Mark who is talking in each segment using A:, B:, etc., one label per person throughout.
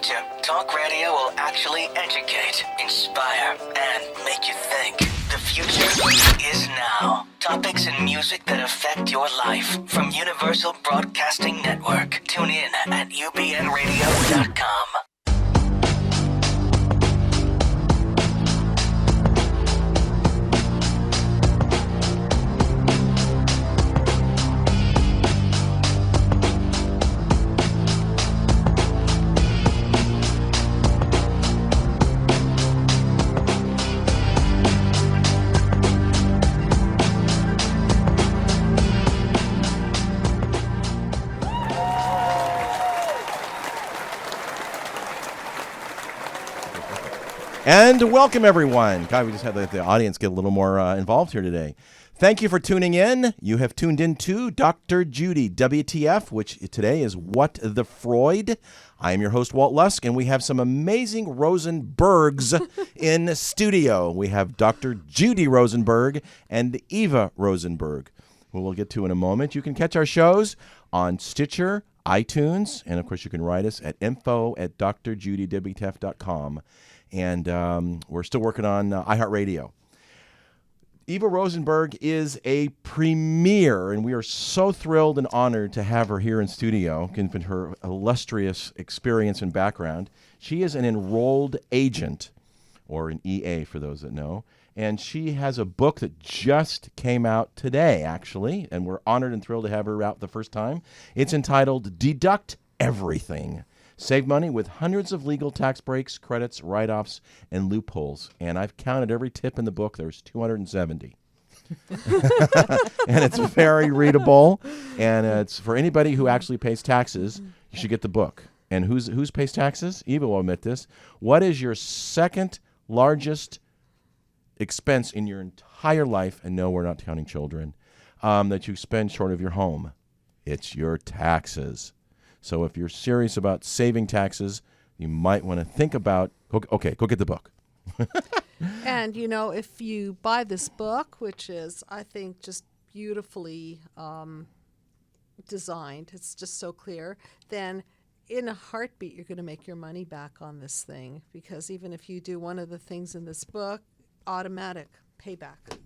A: future, talk radio will actually educate, inspire, and make you think. The future is now. Topics and music that affect your life from Universal Broadcasting Network. Tune in at ubnradio.com.
B: And welcome, everyone. God, we just had the audience get a little more involved here today. Thank you for tuning in. You have tuned in to Dr. Judy, WTF, which today is What the Freud. I am your host, Walt Lusk, and we have some amazing Rosenbergs in studio. We have Dr. Judy Rosenberg and Eva Rosenberg, who we'll get to in a moment. You can catch our shows on Stitcher, iTunes, and, of course, you can write us at info@drjudywtf.com. And we're still working on iHeartRadio. Eva Rosenberg is a premier, and we are so thrilled and honored to have her here in studio, given her illustrious experience and background. She is an enrolled agent, or an EA for those that know, and she has a book that just came out today, actually, and we're honored and thrilled to have her out the first time. It's entitled DEDUCT EVERYTHing. Save money with hundreds of legal tax breaks, credits, write-offs, and loopholes. And I've counted every tip in the book. There's 270. And it's very readable. And it's for anybody who actually pays taxes, you should get the book. And who's pays taxes? Eva will admit this. What is your second largest expense in your entire life? And no, we're not counting children. That you spend short of your home. It's your taxes. So if you're serious about saving taxes, you might want to think about, go get the book.
C: And, you know, if you buy this book, which is, I think, just beautifully designed, it's just so clear, then in a heartbeat, you're going to make your money back on this thing. Because even if you do one of the things in this book, automatic payback.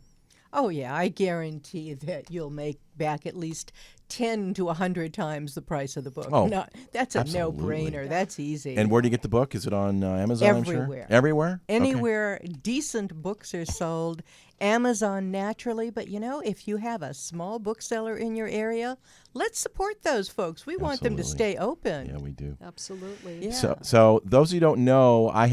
D: Oh, yeah, I guarantee that you'll make back at least 10 to 100 times the price of the book.
B: Oh,
D: no, that's a
B: absolutely.
D: no-brainer. That's easy.
B: And where do you get the book? Is it on Amazon,
D: Everywhere.
B: I'm sure? Everywhere?
D: Anywhere decent books are sold. Amazon naturally, but you know, if you have a small bookseller in your area, let's support those folks. We want them to stay open.
B: Yeah, we do.
C: Absolutely.
D: Yeah.
B: So those who don't know, I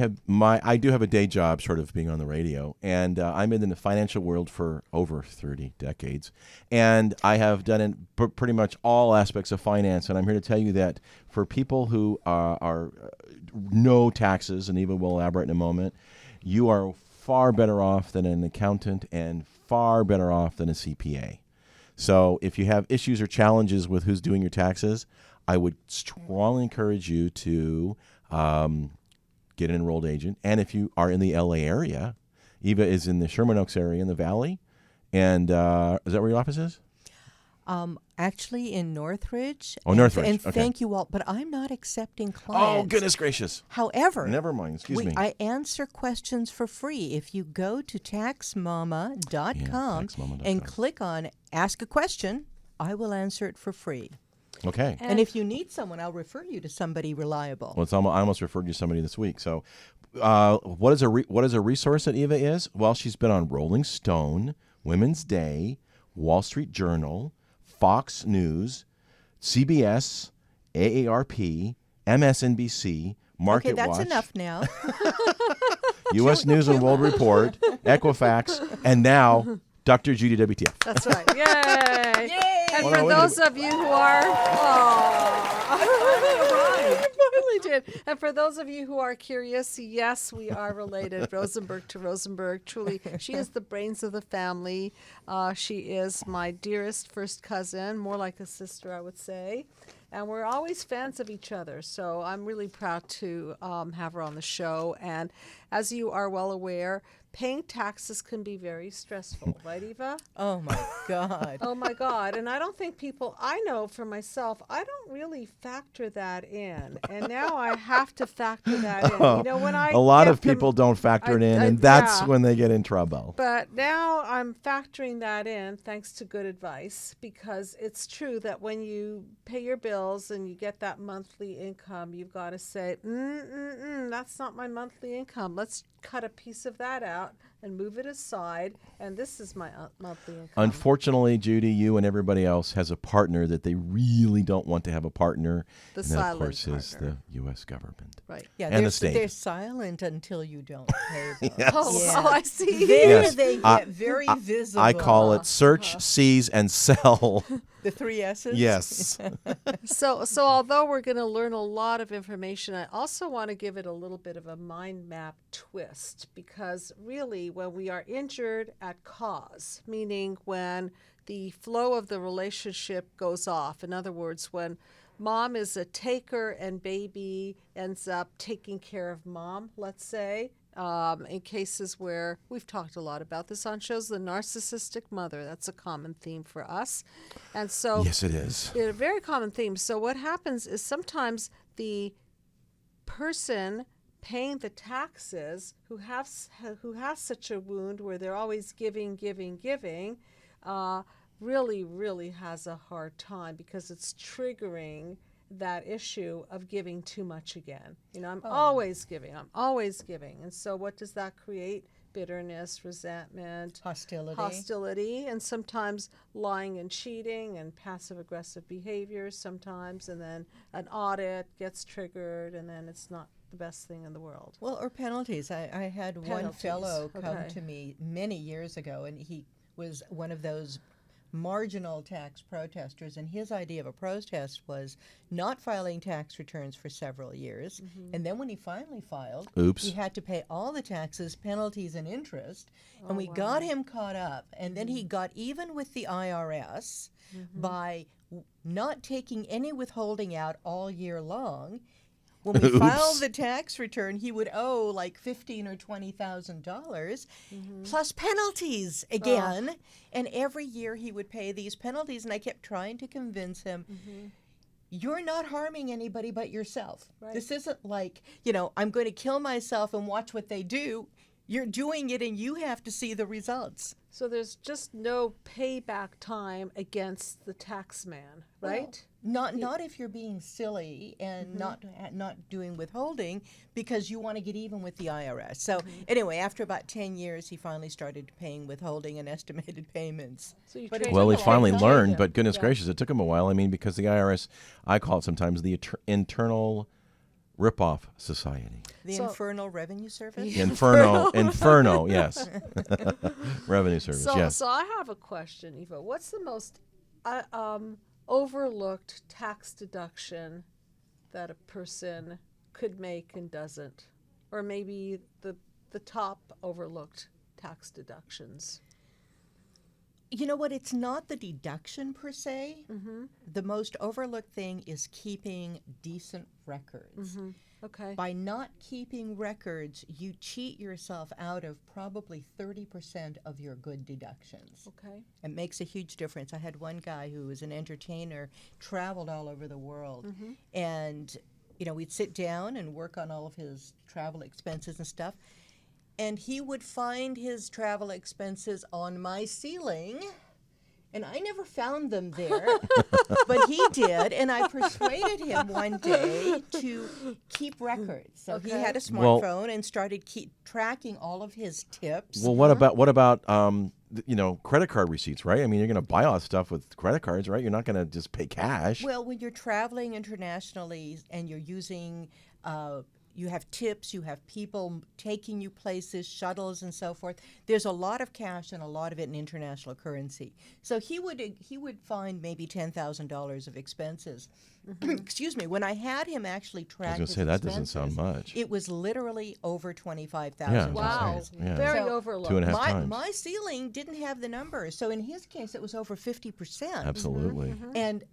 B: do have a day job, sort of being on the radio, and I'm in the financial world for over 30 decades, and I have done in pretty much all aspects of finance. And I'm here to tell you that for people who are know taxes, and Eva will elaborate in a moment, you are far better off than an accountant and far better off than a CPA. So if you have issues or challenges with who's doing your taxes, I would strongly encourage you to get an enrolled agent. And if you are in the LA area, Eva is in the Sherman Oaks area in the Valley. And is that where your office is?
D: Actually in Northridge.
B: Oh, Northridge.
D: And
B: okay.
D: thank you, Walt, but I'm not accepting clients.
B: Oh, goodness gracious.
D: However,
B: Never mind. Excuse me.
D: I answer questions for free. If you go to taxmama.com and click on Ask a Question, I will answer it for free.
B: Okay.
D: And if you need someone, I'll refer you to somebody reliable.
B: Well, I almost referred you to somebody this week. So what is a resource that Eva is? Well, she's been on Rolling Stone, Women's Day, Wall Street Journal, Fox News, CBS, AARP, MSNBC, MarketWatch.
D: Okay, that's enough now.
B: U.S. News and World Report, Equifax, and now Dr. Judy WTF.
C: That's right. Yay!
D: Yay!
C: And
B: Well,
C: for
B: no,
C: those of you who are, finally did. And for those of you who are curious, yes, we are related, Rosenberg to Rosenberg. Truly, she is the brains of the family. She is my dearest first cousin, more like a sister, I would say. And we're always fans of each other, so I'm really proud to have her on the show. And as you are well aware, paying taxes can be very stressful, right, Eva?
D: Oh my God.
C: Oh my God. And I don't think I know for myself, I don't really factor that in. And now I have to factor that in. You know, when I
B: a lot
C: get
B: of people don't factor it in,
C: I-
B: and that's
C: yeah.
B: when they get in trouble.
C: But now I'm factoring that in thanks to good advice, because it's true that when you pay your bills and you get that monthly income, you've got to say, that's not my monthly income. Let's cut a piece of that out and move it aside, and this is my monthly income.
B: Unfortunately, Judy, you and everybody else has a partner that they really don't want to have a partner.
C: The
B: and that, of
C: silent
B: course, is
C: partner.
B: the U.S. government.
C: Right.
D: Yeah,
B: And the state.
D: they're silent until you don't pay them.
B: Yes.
C: Oh, I see.
D: There
B: Yes.
D: they get very visible.
B: I call it search, seize, and sell.
D: the 3 S's.
B: Yes.
C: So although we're going to learn a lot of information, I also want to give it a little bit of a mind map twist, because really when we are injured at cause, meaning when the flow of the relationship goes off, in other words, when mom is a taker and baby ends up taking care of mom, let's say, in cases where we've talked a lot about this on shows, the narcissistic mother, that's a common theme for us. And so
B: Yes, it is.
C: a very common theme. So what happens is sometimes the person paying the taxes who has such a wound where they're always giving, really has a hard time, because it's triggering that issue of giving too much again. You know, I'm always giving. And so what does that create? Bitterness, resentment, hostility, and sometimes lying and cheating and passive aggressive behavior sometimes, and then an audit gets triggered, and then it's not the best thing in the world.
D: Well, or penalties. I had one
C: Penalties,
D: fellow come
C: okay.
D: to me many years ago, and he was one of those marginal tax protesters, and his idea of a protest was not filing tax returns for several years, and then when he finally filed,
B: Oops.
D: he had to pay all the taxes, penalties, and interest, and we got him caught up, and then he got even with the IRS by not taking any withholding out all year long. When we filed the tax return, he would owe like $15,000 or $20,000 plus penalties again. And every year he would pay these penalties. And I kept trying to convince him, you're not harming anybody but yourself.
C: Right.
D: This isn't like, you know, I'm going to kill myself and watch what they do. You're doing it and you have to see the results.
C: So there's just no payback time against the taxman, right?
D: Not if you're being silly and not doing withholding because you want to get even with the IRS. So anyway, after about 10 years, he finally started paying withholding and estimated payments.
C: So you
D: But it
C: train
B: Well, he
C: them
B: finally
C: all.
B: learned,
D: Yeah.
B: but goodness
C: Yeah.
B: gracious, it took him a while. I mean, because the IRS, I call it sometimes the internal rip-off society.
D: The
C: So-
D: Infernal Revenue Service?
B: Inferno, yes. Revenue Service, yes.
C: So I have a question, Eva. What's the most overlooked tax deduction that a person could make and doesn't? Or maybe the top overlooked tax deductions?
D: You know what? It's not the deduction per se. The most overlooked thing is keeping decent records.
C: Okay.
D: By not keeping records, you cheat yourself out of probably 30% of your good deductions.
C: Okay.
D: It makes a huge difference. I had one guy who was an entertainer, traveled all over the world, and you know, we'd sit down and work on all of his travel expenses and stuff, and he would find his travel expenses on my ceiling, and I never found them there, but he did, and I persuaded him one day to keep records. So he had a
B: Well-
D: smartphone and started tracking all of his tips.
B: Well, what about credit card receipts, right? I mean, you're going to buy all that stuff with credit cards, right? You're not going to just pay cash.
D: Well, when you're traveling internationally and you're using, you have tips, you have people taking you places, shuttles and so forth. There's a lot of cash and a lot of it in international currency. So he would find maybe $10,000 of expenses. Excuse me. When I had him actually track
B: I was
D: his
B: going to say, that doesn't
D: expenses,
B: sound much.
D: it was literally over $25,000.
B: Yeah,
C: Wow.
B: Right, yeah.
C: Very
D: So-
C: overlooked.
B: 2.5 times.
D: My ceiling didn't have the numbers. So in his case, it was over 50%.
B: Absolutely.
D: And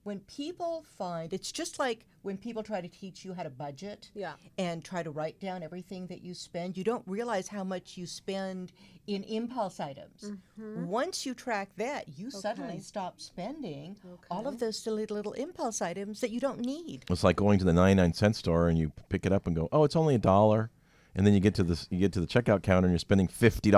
D: when people find, it's just like when people try to teach you how to budget
C: Yeah.
D: and try to write down everything that you spend, you don't realize how much you spend in impulse items. Once you track that, you suddenly stop spending all of those silly little impulse items that you don't need.
B: It's like going to the 99-cent store and you pick it up and go, oh, it's only $1. And then you get to the checkout counter and you're spending $50.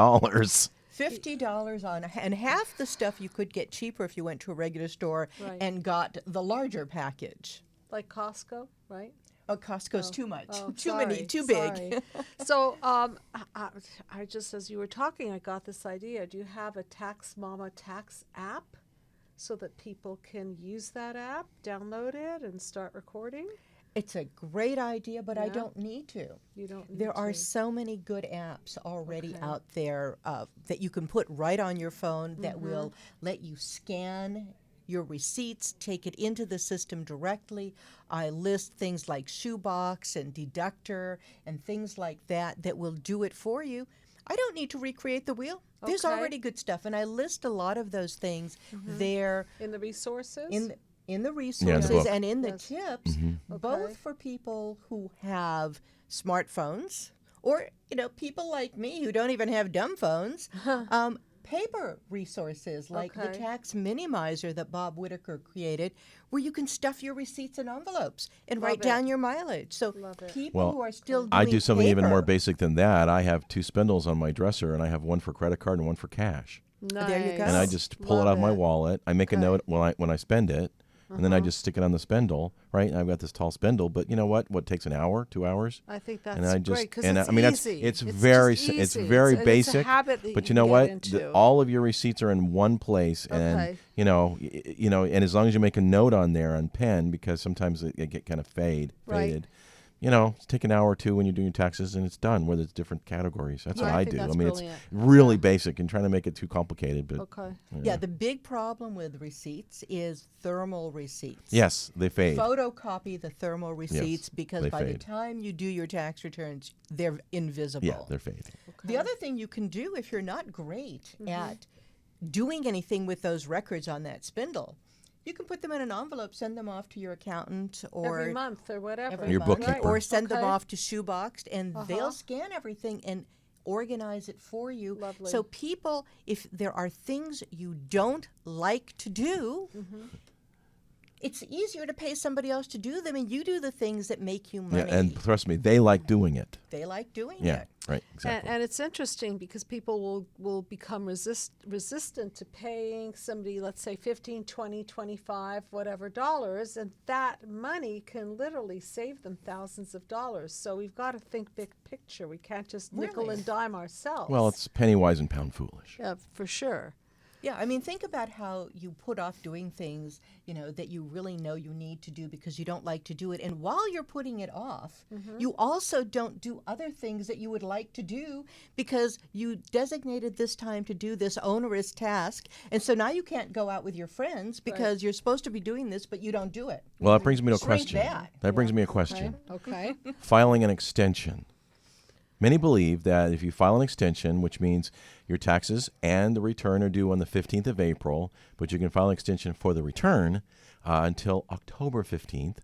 D: $50 on, and half the stuff you could get cheaper if you went to a regular store
C: Right.
D: and got the larger package.
C: Like Costco, right?
D: Oh, Costco's too much,
C: Oh,
D: too
C: sorry,
D: many, too big.
C: sorry. So, I just, as you were talking, I got this idea. Do you have a Taxmama tax app so that people can use that app, download it, and start recording?
D: It's a great idea, but I
C: Yeah.
D: don't need to.
C: You don't need
D: There are
C: to.
D: so many good apps already
C: Okay.
D: out there that you can put right on your phone that will let you scan your receipts, take it into the system directly. I list things like Shoebox and Deductor and things like that that will do it for you. I don't need to recreate the wheel. There's
C: Okay.
D: already good stuff, and I list a lot of those things there
C: In the resources?
D: in the resources
B: book.
D: and in the
C: Yes.
D: tips,
C: Okay.
D: both for people who have smartphones or people like me who don't even have dumb phones. Paper resources like the
C: Okay.
D: Tax Minimizer that Bob Whitaker created, where you can stuff your receipts in envelopes and write
C: Love it.
D: down your mileage. So
C: Love it.
D: people
B: Well,
D: who are still doing
B: I do something even more
D: paper-
B: basic than that. I have 2 spindles on my dresser, and I have one for credit card and one for cash.
C: Nice.
D: There you go.
B: And I just pull it out of my wallet. I make a
C: Okay.
B: note when I spend it, and then I just stick it on the spindle, right? And I've got this tall spindle, but you know what? What takes an hour, 2 hours?
C: I think that's
B: And I just
C: great because
B: and
C: it's
B: I mean
C: easy.
B: it's
C: just
B: very
C: easy.
B: it's very
C: and
B: basic.
C: It's a habit that
B: but
C: you
B: you know
C: can
B: what?
C: get into.
B: All of your receipts are in one place, and
C: Okay.
B: and as long as you make a note on there on pen, because sometimes it get kind of
C: Right.
B: faded. Take an hour or two when you're doing your taxes, and it's done. Whether it's different categories, that's
C: Yeah,
B: what
C: I
B: I
C: think
B: do.
C: that's
B: I mean,
C: brilliant.
B: it's really basic, and trying to make it too complicated. But
C: Okay.
D: Yeah, the big problem with receipts is thermal receipts.
B: yes, they fade.
D: Photocopy the thermal receipts because
B: they
D: by the
B: fade.
D: time you do your tax returns, they're invisible.
B: Yeah, they're fading.
D: The other thing you can do if you're not great at doing anything with those records on that spindle, you can put them in an envelope, send them off to your accountant or
C: Every month or whatever.
D: every
B: Your
D: month,
B: bookkeeper.
D: or send them
C: Okay.
D: off to Shoebox, and they'll scan everything and organize it for you.
C: Lovely.
D: So people, if there are things you don't like to do, it's easier to pay somebody else to do them, and you do the things that make you money.
B: Yeah, and trust me, they like doing it.
D: they like doing
B: Yeah,
D: it.
B: right, exactly.
C: And it's interesting because people will become resistant to paying somebody, let's say 15, 20, 25, whatever dollars, and that money can literally save them thousands of dollars. So we've got to think big picture. We can't just nickel
D: Really?
C: and dime ourselves.
B: Well, it's penny wise and pound foolish.
C: yeah, for sure.
D: Yeah, I mean, think about how you put off doing things, that you really know you need to do because you don't like to do it. And while you're putting it off, you also don't do other things that you would like to do because you designated this time to do this onerous task. And so now you can't go out with your friends because you're supposed to be doing this, but you don't do it.
B: Well, that brings me to a
D: Shrink
B: question.
D: that.
B: brings me a question.
C: Okay.
B: Filing an extension. Many believe that if you file an extension, which means your taxes and the return are due on the 15th of April, but you can file an extension for the return until October 15th,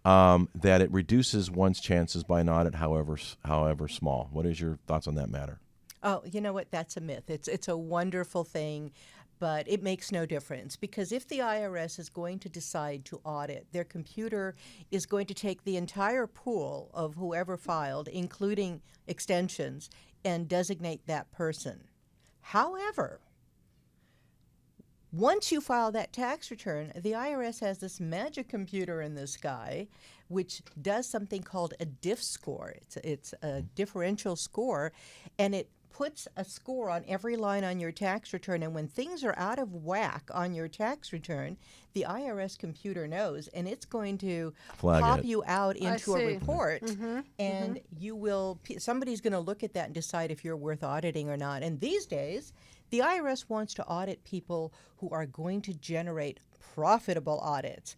B: that it reduces one's chances by an audit, however small. What is your thoughts on that matter?
D: Oh, you know what? That's a myth. It's a wonderful thing, but it makes no difference because if the IRS is going to decide to audit, their computer is going to take the entire pool of whoever filed, including extensions, and designate that person. However, once you file that tax return, the IRS has this magic computer in the sky which does something called a diff score. It's a differential score, and it puts a score on every line on your tax return. And when things are out of whack on your tax return, the IRS computer knows, and it's going to
B: Flag
D: pop
B: it.
D: you out into a
C: see.
D: report, and you will. Somebody's going to look at that and decide if you're worth auditing or not. And these days, the IRS wants to audit people who are going to generate profitable audits.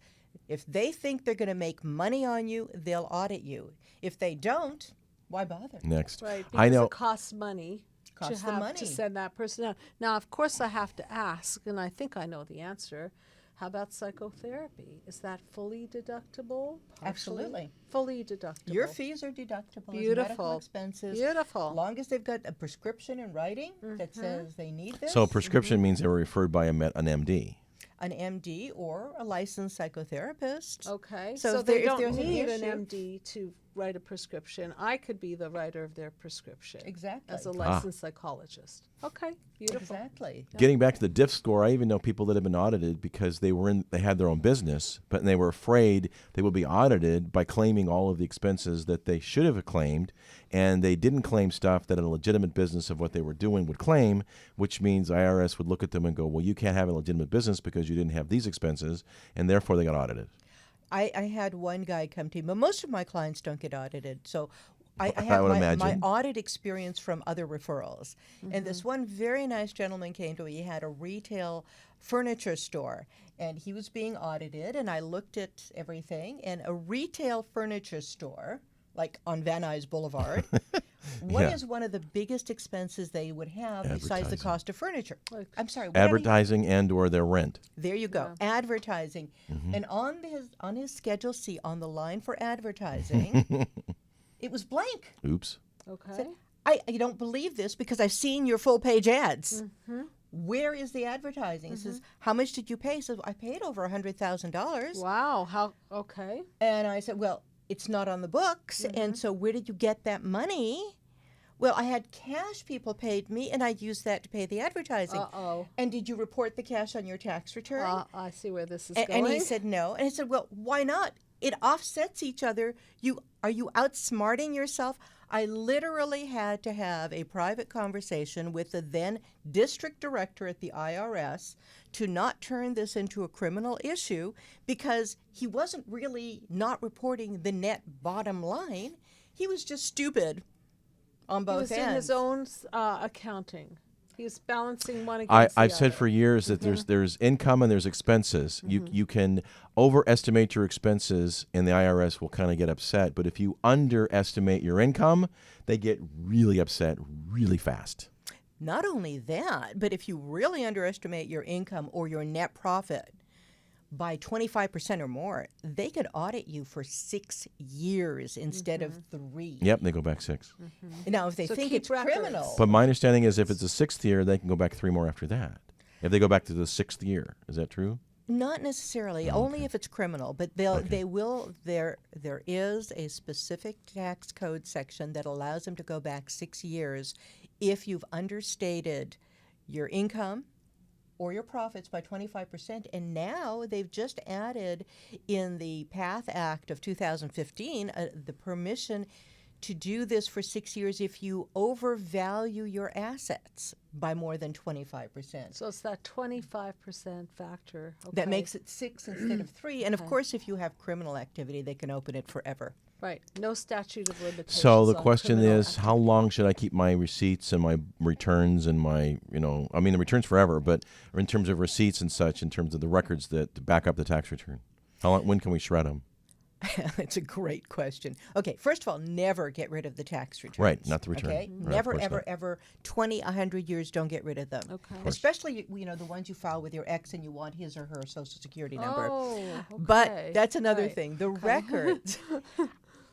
D: If they think they're going to make money on you, they'll audit you. If they don't, why bother?
B: Next.
C: Right, because
B: I know.
C: it costs money
D: Costs
C: to
D: the
C: have
D: money.
C: to send that person out. Now, of course, I have to ask, and I think I know the answer. How about psychotherapy? Is that fully deductible? Partially?
D: Absolutely.
C: Fully deductible.
D: Your fees are deductible as
C: Beautiful.
D: medical expenses.
C: Beautiful.
D: Long as they've got a prescription in writing that says they need this.
B: So a prescription means they were referred by an MD.
D: An MD or a licensed psychotherapist.
C: Okay,
D: So
C: so
D: if
C: they
D: there- if
C: don't
D: there's an
C: need an
D: issue-
C: MD to write a prescription. I could be the writer of their prescription.
D: Exactly.
C: As a licensed psychologist. Okay, beautiful.
D: Exactly.
B: Getting back to the DIF score, I even know people that have been audited because they had their own business, but they were afraid they would be audited by claiming all of the expenses that they should have claimed, and they didn't claim stuff that a legitimate business of what they were doing would claim, which means IRS would look at them and go, well, you can't have a legitimate business because you didn't have these expenses, and therefore they got audited.
D: I had one guy come to me, but most of my clients don't get audited. So I
B: I
D: have
B: would
D: my
B: imagine.
D: audit experience from other referrals. And this one very nice gentleman came to me. He had a retail furniture store, and he was being audited. And I looked at everything, and a retail furniture store, like on Van Nuys Boulevard, what
B: Yeah.
D: is one of the biggest expenses they would have besides the
B: Advertising.
D: cost of furniture? I'm sorry. what did he-
B: Advertising and or their rent.
D: There you go. Advertising. And on his Schedule C, on the line for advertising, it was blank.
B: Oops.
C: Okay.
D: I don't believe this because I've seen your full page ads. Where is the advertising? He says, how much did you pay? He says, I paid over $100,000.
C: Wow. How? Okay.
D: And I said, well, it's not on the books. And so where did you get that money? Well, I had cash people paid me, and I used that to pay the advertising.
C: Uh-oh.
D: And did you report the cash on your tax return?
C: I see where this is
D: And
C: going.
D: he said no. And I said, well, why not? It offsets each other. Are you outsmarting yourself? I literally had to have a private conversation with the then district director at the IRS to not turn this into a criminal issue because he wasn't really not reporting the net bottom line. He was just stupid on
C: He
D: both
C: was
D: ends.
C: doing his own accounting. He was balancing one against the
B: I've said
C: other.
B: for years that there's income and there's expenses. You can overestimate your expenses and the IRS will kind of get upset. But if you underestimate your income, they get really upset really fast.
D: Not only that, but if you really underestimate your income or your net profit by 25% or more, they could audit you for 6 years instead of 3.
B: Yep, they go back 6.
D: Now, if they
C: So
D: think
C: keep
D: it's
C: records.
D: criminal,
B: But my understanding is if it's a 6th year, they can go back 3 more after that. If they go back to the 6th year, is that true?
D: not necessarily, only if it's criminal, but they will. There is a specific tax code section that allows them to go back 6 years if you've understated your income or your profits by 25%. And now they've just added in the PATH Act of 2015 the permission to do this for 6 years if you overvalue your assets by more than 25%.
C: So it's that 25% factor.
D: That
C: okay.
D: makes it 6 instead of 3. And of course, if you have criminal activity, they can open it forever.
C: Right. No statute of limitations.
B: So the
C: on
B: question
C: criminal
B: is, how long should I keep my receipts and my returns and my, I mean, the returns forever, but in terms of receipts and such, in terms of the records that back up the tax return? How long, when can we shred them?
D: It's a great question. Okay, first of all, never get rid of the tax returns.
B: Right, not the return.
D: Okay,
B: Right, of
D: never,
B: course
D: ever,
B: not.
D: ever, 20, 100 years, don't get rid of them.
C: Okay.
D: Especially, the ones you file with your ex and you want his or her social security number.
C: Oh, okay.
D: But that's another
C: Right.
D: thing. The records,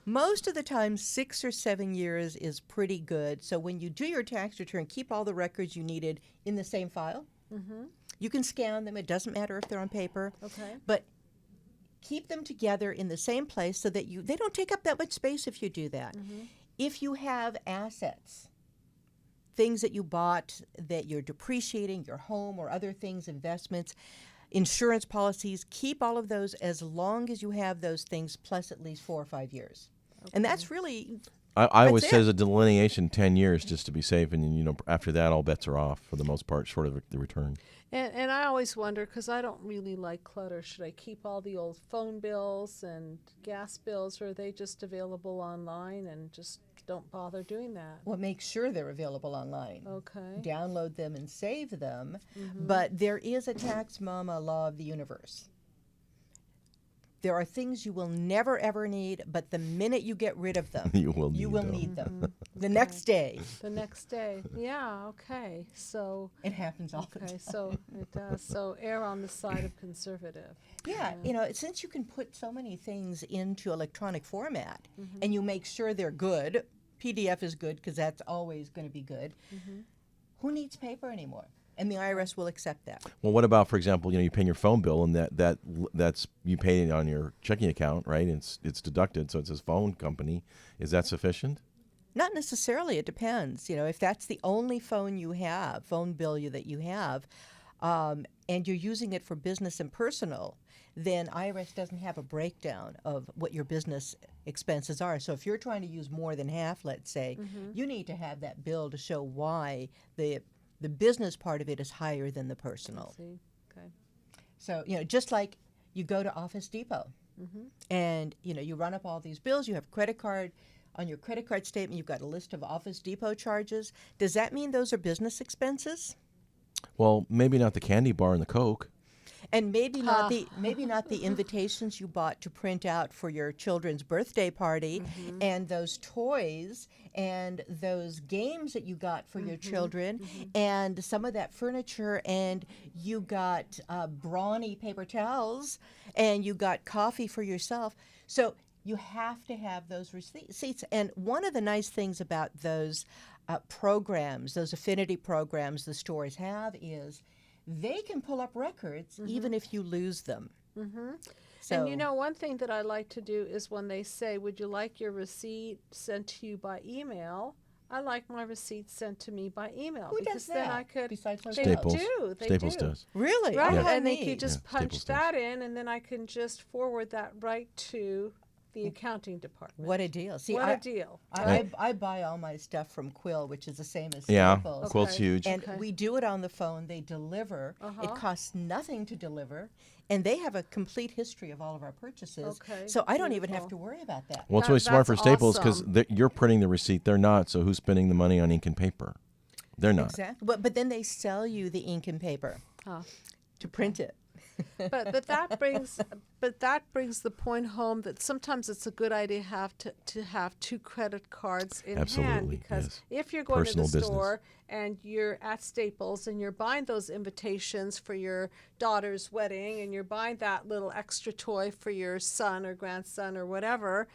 D: most of the time, 6 or 7 years is pretty good. So when you do your tax return, keep all the records you needed in the same file. Mm-hmm. You can scan them. It doesn't matter if they're on paper.
C: Okay.
D: But keep them together in the same place so that they don't take up that much space if you do that.
C: Mm-hmm.
D: If you have assets, things that you bought that you're depreciating, your home or other things, investments, insurance policies, keep all of those as long as you have those things plus at least 4 or 5 years. And that's really,
B: I always
D: That's
B: say
D: it.
B: as a delineation 10 years just to be safe, and after that all bets are off for the most part, short of the return.
C: And I always wonder, because I don't really like clutter, should I keep all the old phone bills and gas bills, or are they just available online and just don't bother doing that?
D: well, make sure they're available online.
C: Okay.
D: Download them and save them. But there is a Taxmama law of the universe. there are things you will never ever need, but the minute you get rid of them,
B: You will
D: need them. The next day.
C: The next day. Yeah, okay. So
D: It happens all the
C: okay,
D: time.
C: so it does. So err on the side of conservative.
D: Yeah, you know, since you can put so many things into electronic format and you make sure they're good, PDF is good because that's always going to be good. Who needs paper anymore? And the IRS will accept that.
B: Well, what about, for example, you pay your phone bill and that's you pay it on your checking account, right? It's deducted, so it says phone company. Is that sufficient?
D: Not necessarily. It depends. You know, if that's the only phone you have, phone bill that you have, and you're using it for business and personal, then IRS doesn't have a breakdown of what your business expenses are. So if you're trying to use more than half, let's say, you need to have that bill to show why the business part of it is higher than the personal.
C: See? Okay.
D: So, you know, just like you go to Office Depot and, you know, you run up all these bills, you have credit card. On your credit card statement, you've got a list of Office Depot charges. Does that mean those are business expenses?
B: Well, maybe not the candy bar and the Coke.
D: And maybe not the invitations you bought to print out for your children's birthday party, and those toys and those games that you got for your children, and some of that furniture, and you got brawny paper towels, and you got coffee for yourself. So you have to have those receipts. And one of the nice things about those programs, those affinity programs the stores have, is they can pull up records even if you lose them. So,
C: And you know, one thing that I like to do is when they say, would you like your receipt sent to you by email? I like my receipts sent to me by email.
D: Who
C: because
D: does
C: then
D: that
C: I could.
D: besides
C: They
B: Staples.
C: do. They
B: Staples
C: do.
B: does.
D: really?
C: Right,
D: Oh, how
C: and they
D: neat.
C: could just
B: Yeah,
C: punch
B: Staples
C: that in, and then I can just forward that right to the accounting department.
D: What a deal. See,
C: What
D: I,
C: a deal.
D: I buy all my stuff from Quill, which is the same as
B: Yeah,
D: Staples.
B: Quilt's
C: Okay.
B: huge.
D: And
C: Okay.
D: we do it on the phone. They deliver. It costs nothing to deliver. And they have a complete history of all of our purchases.
C: Okay,
D: So I don't even have
C: beautiful.
D: to worry about that.
B: Well, it's really smart for
C: That's
B: Staples because
C: awesome.
B: you're printing the receipt. They're not. So who's spending the money on ink and paper? They're not.
D: Exactly. But then they sell you the ink and paper to print it.
C: But that brings the point home that sometimes it's a good idea to have two credit cards in hand,
B: Absolutely,
C: because
B: yes.
C: if you're going
B: Personal
C: to the
B: business.
C: store and you're at Staples and you're buying those invitations for your daughter's wedding and you're buying that little extra toy for your son or grandson or whatever,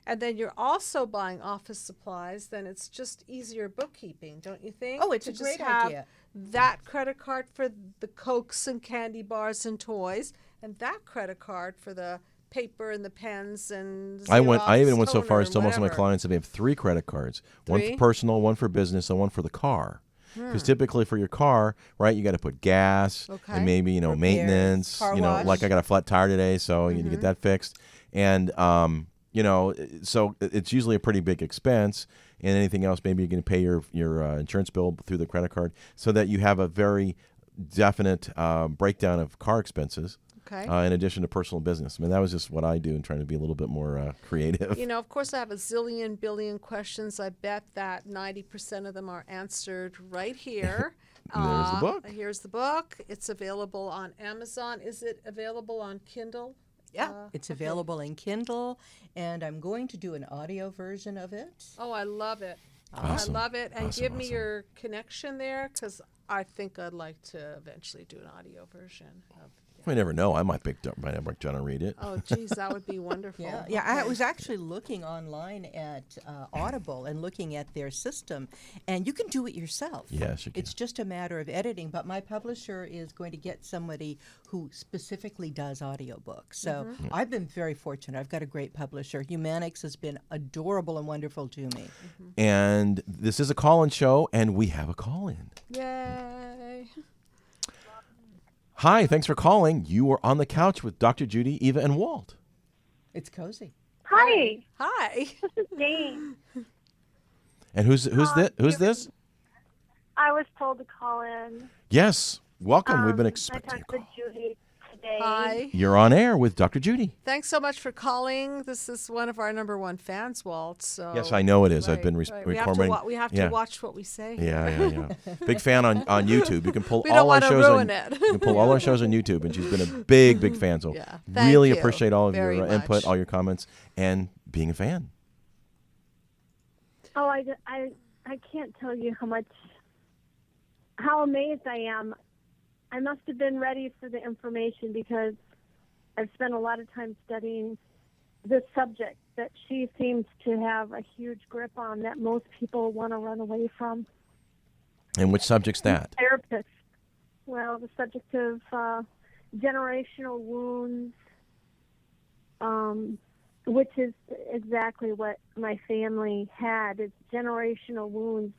C: and then you're also buying office supplies, then it's just easier bookkeeping, don't you think?
D: Oh, it's
C: to
D: a
C: just
D: great
C: have
D: idea.
C: that credit card for the Cokes and candy bars and toys, and that credit card for the paper and the pens and
B: I
C: Xerox
B: even went so far
C: toner
B: as to most of my
C: whatever.
B: clients that they have 3 credit cards. One
C: Three?
B: for personal, one for business, and one for the car. Because typically for your car, right, you got to put gas
C: Okay.
B: and maybe,
D: Repairs,
B: maintenance.
D: car
B: Like
D: wash.
B: I got a flat tire today, so you need to get that fixed. And, so it's usually a pretty big expense. And anything else, maybe you're going to pay your insurance bill through the credit card so that you have a very definite breakdown of car expenses.
C: Okay.
B: In addition to personal business. I mean, that was just what I do and trying to be a little bit more creative.
C: Of course, I have a zillion billion questions. I bet that 90% of them are answered right here.
B: There's the book.
C: Here's the book. It's available on Amazon. Is it available on Kindle?
D: Yeah, it's available in Kindle, and I'm going to do an audio version of it.
C: Oh, I love it.
B: Awesome.
C: I love it. And
B: Awesome,
C: give me
B: awesome.
C: your connection there, because I think I'd like to eventually do an audio version of.
B: We never know. I might break down and read it.
C: Oh, geez, that would be wonderful.
D: Yeah, I was actually looking online at Audible and looking at their system, and you can do it yourself.
B: Yes, you can.
D: It's just a matter of editing, but my publisher is going to get somebody who specifically does audiobooks. So I've been very fortunate. I've got a great publisher. Humanix has been adorable and wonderful to me.
B: And this is a call-in show, and we have a call-in.
C: Yay.
B: Hi, thanks for calling. You are on the couch with Dr. Judy, Eva, and Walt.
D: It's cozy.
E: Hi,
C: Hi.
E: this is Jane.
B: And who's this?
E: I was told to call in.
B: Yes, welcome. We've been
E: I
B: expecting
E: talked
B: a
E: to
B: call.
E: Judy today.
C: Hi.
B: You're on air with Dr. Judy.
C: Thanks so much for calling. This is one of our #1 fans, Walt. So
B: Yes, I know it is. I've
C: right,
B: been
C: right.
B: recording.
C: We have
B: Yeah.
C: to watch what we say.
B: Yeah. Big fan on YouTube. You can pull
C: We don't
B: all our
C: wanna
B: shows
C: ruin
B: on.
C: it.
B: You can pull all our shows on YouTube, and she's been a big fan. So
C: Yeah. Thank
B: really
C: you
B: appreciate all of your
C: very
B: input,
C: much.
B: all your comments, and being a fan.
E: Oh, I can't tell you how amazed I am. I must have been ready for the information because I've spent a lot of time studying this subject that she seems to have a huge grip on that most people want to run away from.
B: And which subject's that?
E: Therapists. Well, the subject of generational wounds, which is exactly what my family had. It's generational wounds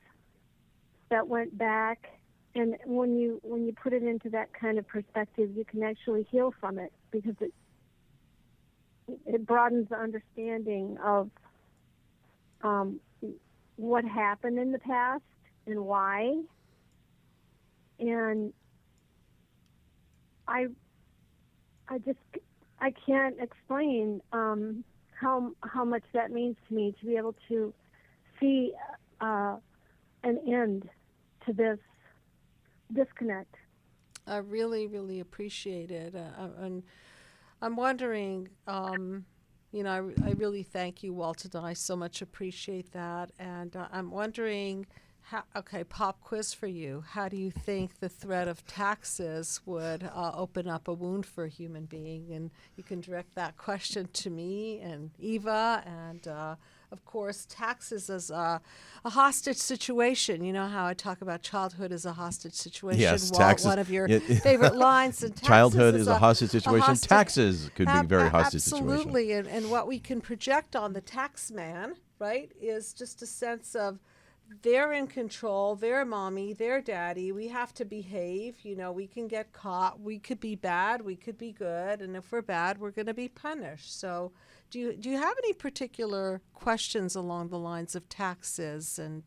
E: that went back. And when you put it into that kind of perspective, you can actually heal from it because it broadens the understanding of what happened in the past and why. And I can't explain how much that means to me to be able to see an end to this disconnect.
C: I really, really appreciate it. And I'm wondering, I really thank you, Walt, and I so much appreciate that. And I'm wondering, pop quiz for you. How do you think the threat of taxes would open up a wound for a human being? And you can direct that question to me and Eva. And, of course, taxes as a hostage situation. You know how I talk about childhood as a hostage situation?
B: Yes,
C: Walt,
B: taxes.
C: one of your favorite lines. And
B: Childhood
C: taxes
B: is a hostage situation.
C: hostage-
B: Taxes could be a very hostage
C: Absolutely.
B: situation.
C: And what we can project on the taxman, right, is just a sense of they're in control, they're mommy, they're daddy, we have to behave, we can get caught, we could be bad, we could be good, and if we're bad, we're going to be punished. So do you have any particular questions along the lines of taxes and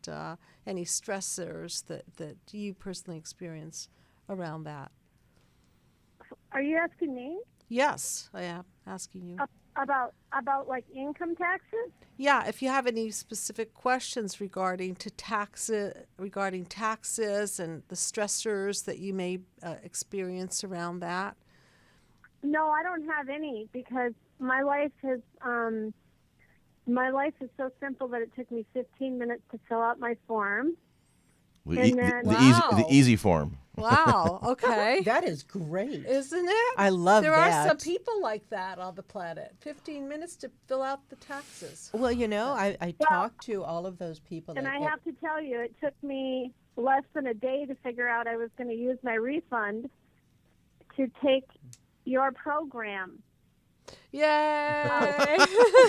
C: any stressors that you personally experience around that?
E: Are you asking me?
C: Yes, I am asking you.
E: About like income taxes?
C: Yeah, if you have any specific questions regarding taxes and the stressors that you may experience around that.
E: No, I don't have any because my life is so simple that it took me 15 minutes to fill out my form.
B: The easy form.
C: Wow. Okay.
D: That is great.
C: Isn't it?
D: I love
C: there
D: that.
C: There are some people like that on the planet. 15 minutes to fill out the taxes.
D: Well, I talked to all of those people.
E: And I have to tell you, it took me less than a day to figure out I was going to use my refund to take your program.
C: Yay!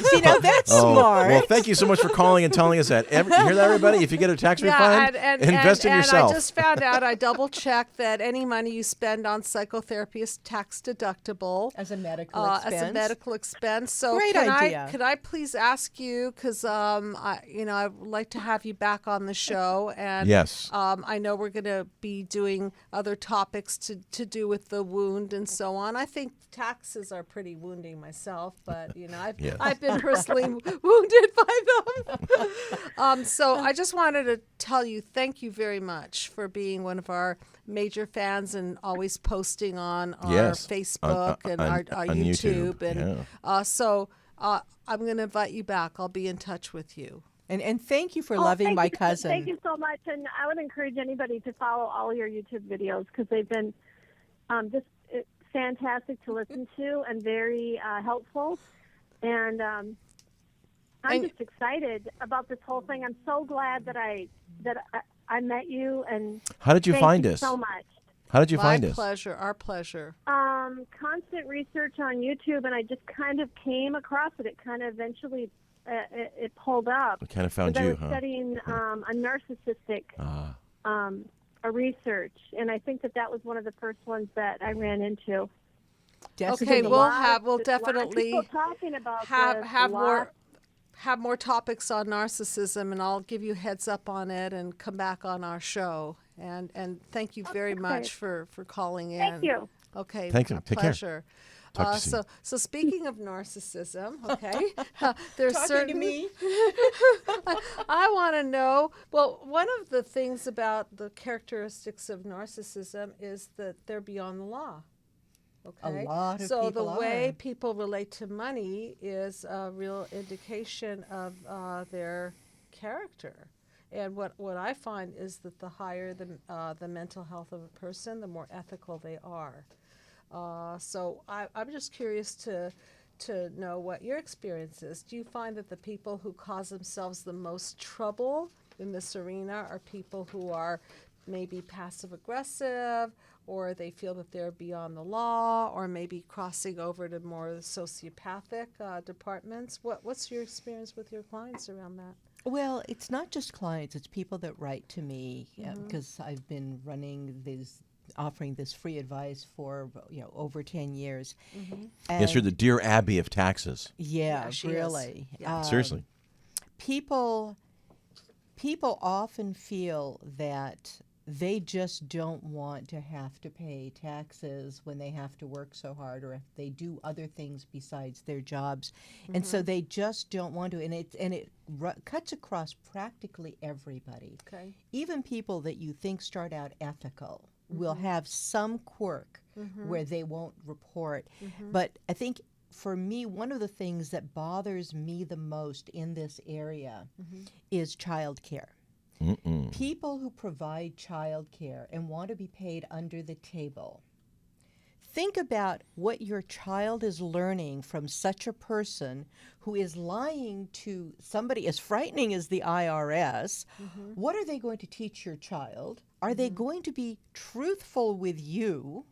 D: See, now that's smart.
B: Well, thank you so much for calling and telling us that. You hear that, everybody? If you get a tax refund, invest in yourself.
C: And I just found out, I double-checked that any money you spend on psychotherapy is tax deductible.
D: As a medical expense.
C: As a medical expense. So
D: Great idea.
C: Could I please ask you, because I would like to have you back on the show. And
B: yes.
C: I know we're going to be doing other topics to do with the wound and so on. I think taxes are pretty wounding myself, but I've been personally wounded by them. So I just wanted to tell you, thank you very much for being one of our major fans and always posting on our Facebook and our YouTube. And I'm going to invite you back. I'll be in touch with you.
D: And thank you for loving my cousin.
E: Thank you so much. And I would encourage anybody to follow all your YouTube videos because they've been just fantastic to listen to and very helpful. And I'm just excited about this whole thing. I'm so glad that I met you. And
B: how did you find us?
E: So much.
B: How did you find us?
C: My pleasure. Our pleasure.
E: Constant research on YouTube, and I just kind of came across it. It kind of eventually it pulled up.
B: It kind of found you,
E: I was studying a narcissistic a research, and I think that was one of the first ones that I ran into.
C: Okay, we'll definitely
E: talking about
C: have more topics on narcissism, and I'll give you heads up on it and come back on our show. And thank you very much for calling in.
E: Thank you.
C: Okay.
B: Thank you.
C: A
B: Take care.
C: pleasure.
B: Talk to you soon.
C: So speaking of narcissism, okay, there's
D: Talking
C: certain.
D: to me.
C: I want to know. Well, one of the things about the characteristics of narcissism is that they're beyond the law. Okay.
D: lot of
C: so
D: people
C: the way
D: are.
C: people relate to money is a real indication of their character. And what I find is that the higher the mental health of a person, the more ethical they are. So I'm just curious to know what your experience is. Do you find that the people who cause themselves the most trouble in this arena are people who are maybe passive aggressive, or they feel that they're beyond the law, or maybe crossing over to more sociopathic departments? What's your experience with your clients around that?
D: Well, it's not just clients, it's people that write to me because I've been offering this free advice for over 10 years.
B: Yes, you're the Dear Abby of taxes.
D: Yeah,
C: she is.
D: really.
C: Yeah.
B: Seriously.
D: People often feel that they just don't want to have to pay taxes when they have to work so hard, or if they do other things besides their jobs, and so they just don't want to. And it cuts across practically everybody.
C: Okay.
D: Even people that you think start out ethical will have some quirk where they won't report. But I think for me, one of the things that bothers me the most in this area is childcare. People who provide childcare and want to be paid under the table. Think about what your child is learning from such a person who is lying to somebody as frightening as the IRS. What are they going to teach your child? Are they going to be truthful with you?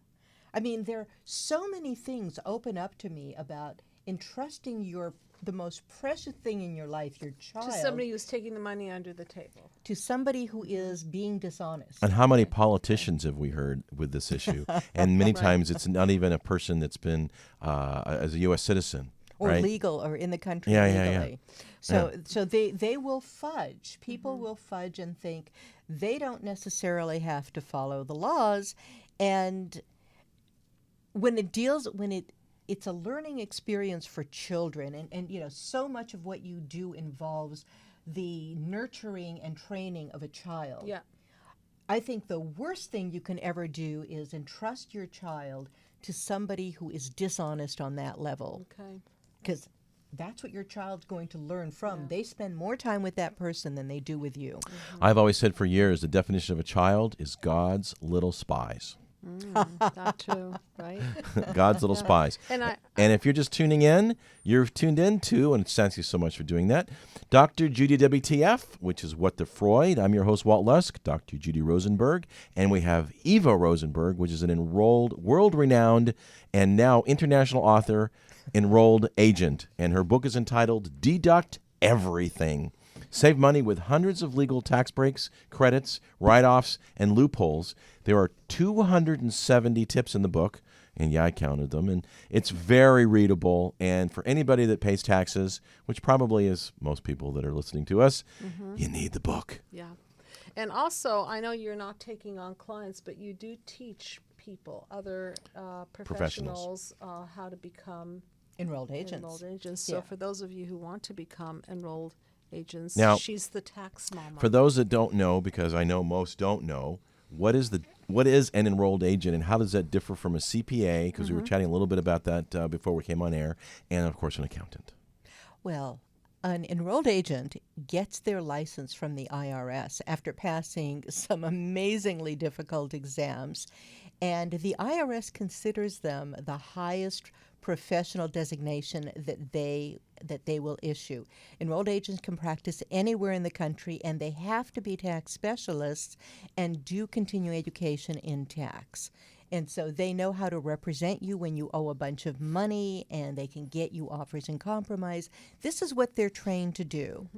D: I mean, there are so many things open up to me about entrusting the most precious thing in your life, your child,
C: To somebody who's taking the money under the table.
D: to somebody who is being dishonest.
B: And how many politicians have we heard with this issue? And many times it's not even a person that's been as a U.S. citizen.
D: Or
B: right?
D: legal, or in the country
B: Yeah, yeah,
D: legally.
B: yeah.
D: So they will fudge. People will fudge and think they don't necessarily have to follow the laws. And it's a learning experience for children, and so much of what you do involves the nurturing and training of a child.
C: Yeah.
D: I think the worst thing you can ever do is entrust your child to somebody who is dishonest on that level.
C: Okay.
D: Because that's what your child's going to learn from. They spend more time with that person than they do with you.
B: I've always said for years the definition of a child is God's little spies.
C: Not true, right?
B: God's little spies.
C: And
B: if you're just tuning in, you're tuned in to, and thank you so much for doing that, Dr. Judy WTF, which is What the Freud. I'm your host, Walt Lusk, Dr. Judy Rosenberg, and we have Eva Rosenberg, which is an enrolled, world-renowned, and now international author, enrolled agent. And her book is entitled Deduct Everything. Save money with hundreds of legal tax breaks, credits, write-offs, and loopholes. There are 270 tips in the book, and I counted them, and it's very readable. And for anybody that pays taxes, which probably is most people that are listening to us, you need the book.
C: Yeah. And also, I know you're not taking on clients, but you do teach people, other professionals, how to become
D: Enrolled agents.
C: enrolled agents. So for those of you who want to become enrolled agents,
B: Now,
C: she's the Taxmama.
B: For those that don't know, because I know most don't know, what is an enrolled agent, and how does that differ from a CPA? Because we were chatting a little bit about that before we came on air, and of course an accountant.
D: Well, an enrolled agent gets their license from the IRS after passing some amazingly difficult exams, and the IRS considers them the highest professional designation that they will issue. Enrolled agents can practice anywhere in the country, and they have to be tax specialists and do continuing education in tax. And so they know how to represent you when you owe a bunch of money, and they can get you offers in compromise. This is what they're trained to do.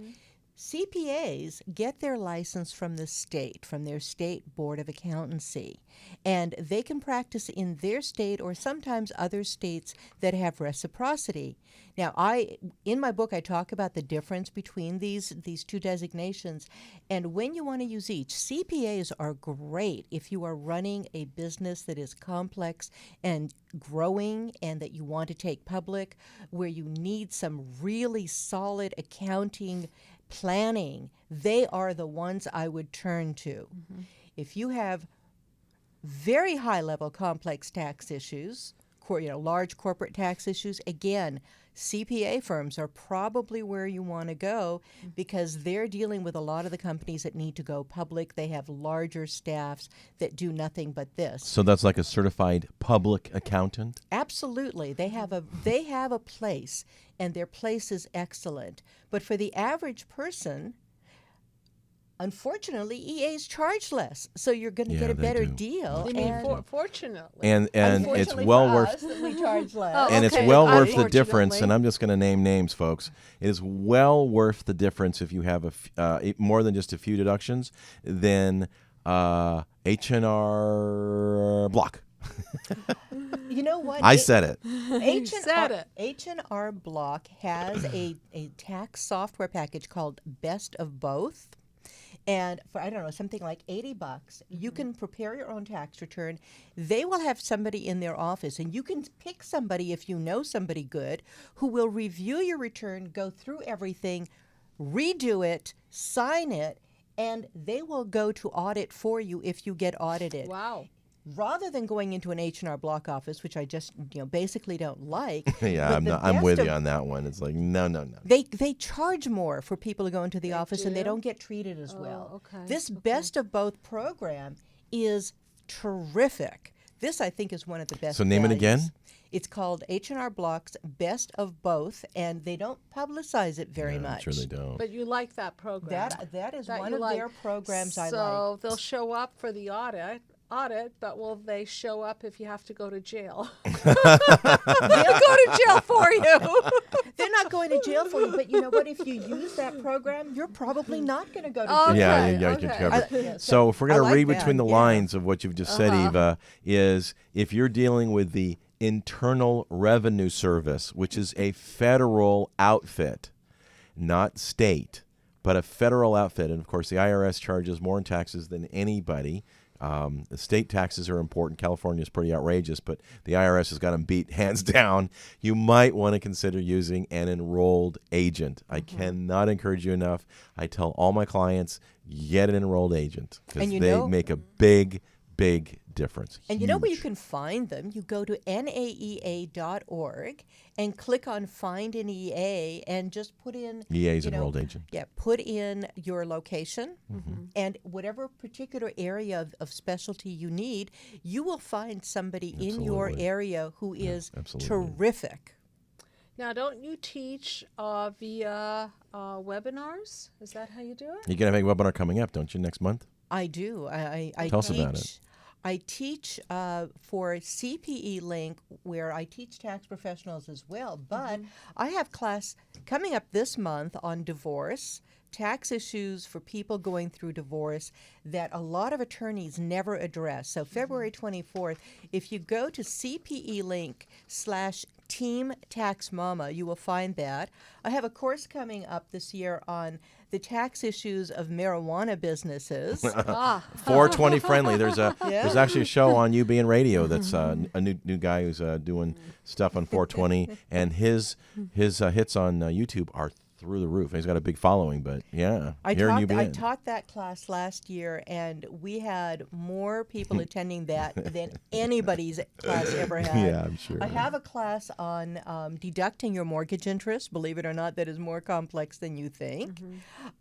D: CPAs get their license from the state, from their state board of accountancy, and they can practice in their state or sometimes other states that have reciprocity. Now, in my book, I talk about the difference between these two designations, and when you want to use each, CPAs are great if you are running a business that is complex and growing and that you want to take public, where you need some really solid accounting planning. They are the ones I would turn to. If you have very high-level complex tax issues, large corporate tax issues, again, CPA firms are probably where you want to go because they're dealing with a lot of the companies that need to go public. They have larger staffs that do nothing but this.
B: So that's like a certified public accountant?
D: Absolutely. They have a place, and their place is excellent. But for the average person, unfortunately, EAs charge less, so you're going to get a
B: they
D: better
B: do.
D: deal.
C: You mean
D: and
C: fortunately?
B: And it's
D: unfortunately
B: well
D: for
B: worth
D: us that we charge less.
C: Oh,
B: and
C: okay.
B: it's well worth the difference.
C: Unfortunately.
B: And I'm just going to name names, folks. It is well worth the difference if you have more than just a few deductions than H&R Block.
D: You know what?
B: I said it.
D: H&R Block has a tax software package called Best of Both. And for, I don't know, something like $80, you can prepare your own tax return. They will have somebody in their office, and you can pick somebody, if you know somebody good, who will review your return, go through everything, redo it, sign it, and they will go to audit for you if you get audited.
C: Wow.
D: Rather than going into an H&R Block office, which I just basically don't like.
B: Yeah, I'm with you on that one. It's like, no.
D: They charge more for people to go into the office, and they
C: do?
D: don't get treated as well.
C: Okay,
D: This Best of Both program is terrific. This, I think, is one of the best.
B: So name it again?
D: It's called H&R Block's Best of Both, and they don't publicize it very much.
B: I'm sure they don't.
C: But you like that program.
D: That is
C: That
D: one
C: you
D: of
C: like.
D: their programs I like.
C: So they'll show up for the audit, but will they show up if you have to go to jail? They'll go to jail for you.
D: They're not going to jail for you, but you know what? If you use that program, you're probably not going to go to jail.
C: Okay,
B: Yeah,
C: okay.
B: you're covered.
D: Yeah,
B: So if we're going
D: I
B: to
D: like
B: read
D: that,
B: between the
D: yeah.
B: lines of what you've just said, Eva, is if you're dealing with the Internal Revenue Service, which is a federal outfit, not state, but a federal outfit. And, of course, the IRS charges more in taxes than anybody. The state taxes are important. California is pretty outrageous, but the IRS has got them beat hands down. You might want to consider using an enrolled agent. I cannot encourage you enough. I tell all my clients, get an enrolled agent because they make a big difference.
D: And you know where you
B: Huge.
D: can find them? You go to naea.org and click on Find an EA and just put in
B: EA's enrolled agent.
D: Yeah, put in your location and whatever particular area of specialty you need, you will find somebody in your
B: Absolutely.
D: area who is
B: absolutely.
D: terrific.
C: Now, don't you teach via webinars? Is that how you do it?
B: You're going to have a webinar coming up, don't you, next month?
D: I do. I
B: Tell us
D: teach,
B: about it.
D: I teach for CPE Link, where I teach tax professionals as well. But I have class coming up this month on divorce, tax issues for people going through divorce that a lot of attorneys never address. So February 24th, if you go to CPE Link/Team Taxmama, you will find that. I have a course coming up this year on the tax issues of marijuana businesses.
B: 420 friendly. There's actually a show on UBN Radio that's a new guy who's doing stuff on 420, and his hits on YouTube are through the roof. He's got a big following, but yeah,
D: I
B: here in UBN.
D: I taught that class last year, and we had more people attending that than anybody's class ever had.
B: Yeah, I'm sure.
D: I have a class on deducting your mortgage interest. Believe it or not, that is more complex than you think.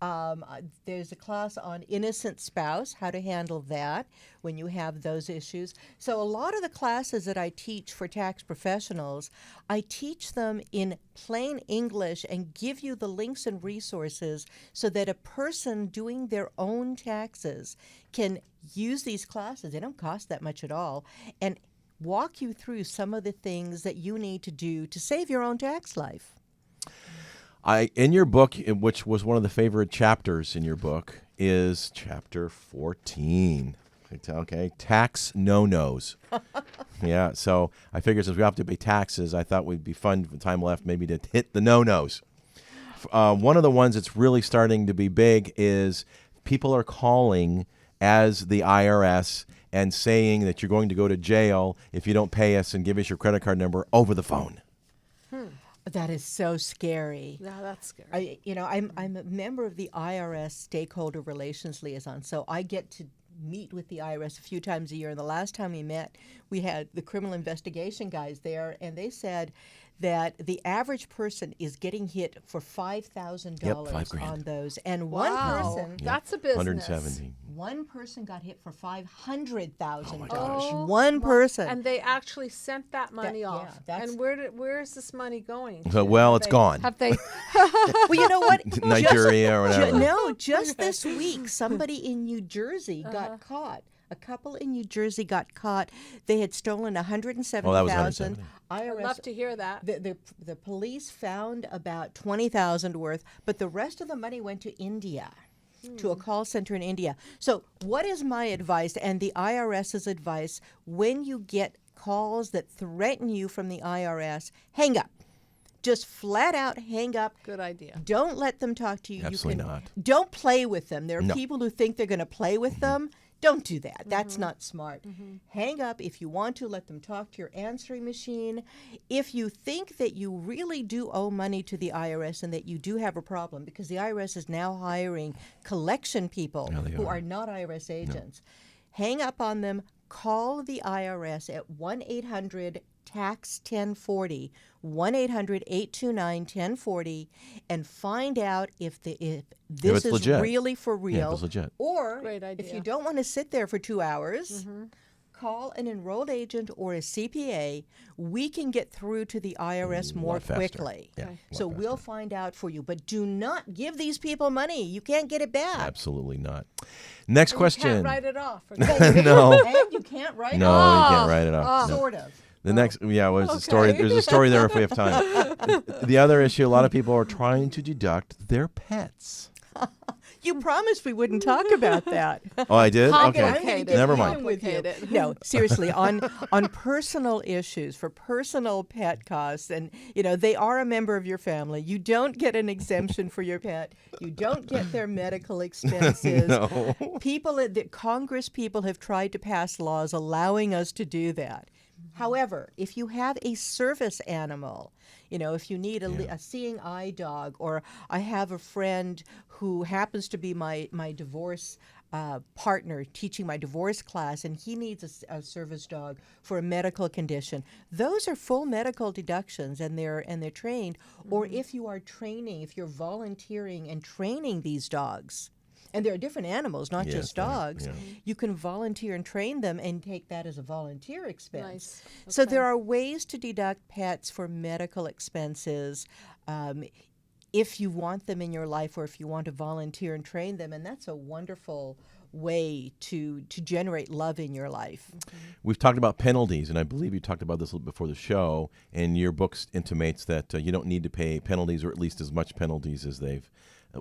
D: There's a class on innocent spouse, how to handle that when you have those issues. So a lot of the classes that I teach for tax professionals, I teach them in plain English and give you the links and resources so that a person doing their own taxes can use these classes. They don't cost that much at all, and walk you through some of the things that you need to do to save your own tax life.
B: In your book, which was one of the favorite chapters in your book, is chapter 14. Okay, tax no-nos. Yeah, so I figured since we have to pay taxes, I thought we'd be fun with time left maybe to hit the no-nos. One of the ones that's really starting to be big is people are calling as the IRS and saying that you're going to go to jail if you don't pay us and give us your credit card number over the phone.
D: That is so scary.
C: Yeah, that's scary.
D: I'm a member of the IRS Stakeholder Relations Liaison, so I get to meet with the IRS a few times a year. And the last time we met, we had the criminal investigation guys there, and they said that the average person is getting hit for $5,000
B: Yep, $5,000
D: on those. And
C: Wow, that's a business.
B: 170.
D: one person got hit for $500,000.
B: Oh my gosh.
D: One person.
C: And they actually sent that money
D: yeah,
C: off.
D: that's-
C: And where is this money going?
B: So,
C: to?
B: well,
C: Have
B: it's
C: they-
B: gone.
C: Have they?
D: Well, you know what?
B: Nigeria or whatever.
D: No, just this week, somebody in New Jersey got caught. A couple in New Jersey got caught. They had stolen $170,000.
B: Oh, that was $170,000.
C: I'd
D: IRS.
C: love to hear that.
D: The police found about $20,000 worth, but the rest of the money went to India, to a call center in India. So, what is my advice and the IRS's advice when you get calls that threaten you from the IRS? Hang up. Just flat out hang up.
C: Good idea.
D: Don't let them talk to you.
B: Absolutely not.
D: Don't play with them. There are
B: No.
D: people who think they're going to play with them. Don't do that. That's not smart. Hang up if you want to. Let them talk to your answering machine. If you think that you really do owe money to the IRS and that you do have a problem, because the IRS is now hiring collection people who are not IRS agents, hang up on them. Call the IRS at 1-800-TAX-1040, 1-800-829-1040, and find out if this
B: it's
D: is
B: legit.
D: really for real.
B: Yeah, if it's legit.
D: Or
C: Great
D: if
C: idea.
D: you don't want to sit there for 2 hours, call an enrolled agent or a CPA. We can get through to the IRS more
B: lot faster.
D: quickly.
B: Yeah, a lot
D: So we'll find out for you. But do not give these people money. You can't get it back.
B: Absolutely not. Next
C: You
B: question.
C: can't write it off. Or
B: No.
D: And you can't write
B: No,
D: it.
B: you can't write it off. No.
D: Sort of.
B: The next, was a story.
C: Okay.
B: There's a story there if we have time. The other issue, a lot of people are trying to deduct their pets.
D: You promised we wouldn't talk about that.
B: Oh, I did?
C: Complicated.
B: Okay.
C: get
B: Never
C: you
B: mind.
D: with you.
C: Complicated.
D: No, seriously, on personal issues, for personal pet costs, and they are a member of your family. You don't get an exemption for your pet. You don't get their medical expenses.
B: No.
D: Congress people have tried to pass laws allowing us to do that. However, if you have a service animal, if you need a seeing eye dog, or I have a friend who happens to be my divorce partner teaching my divorce class, and he needs a service dog for a medical condition. Those are full medical deductions, and they're trained. Or if you are training, if you're volunteering and training these dogs. And there are different animals, not
B: Yes,
D: just
B: there are,
D: dogs.
B: yeah.
D: You can volunteer and train them and take that as a volunteer expense.
C: Nice.
D: So
C: Okay.
D: there are ways to deduct pets for medical expenses if you want them in your life, or if you want to volunteer and train them. And that's a wonderful way to generate love in your life.
B: We've talked about penalties, and I believe you talked about this before the show, and your book intimates that you don't need to pay penalties, or at least as much penalties as they've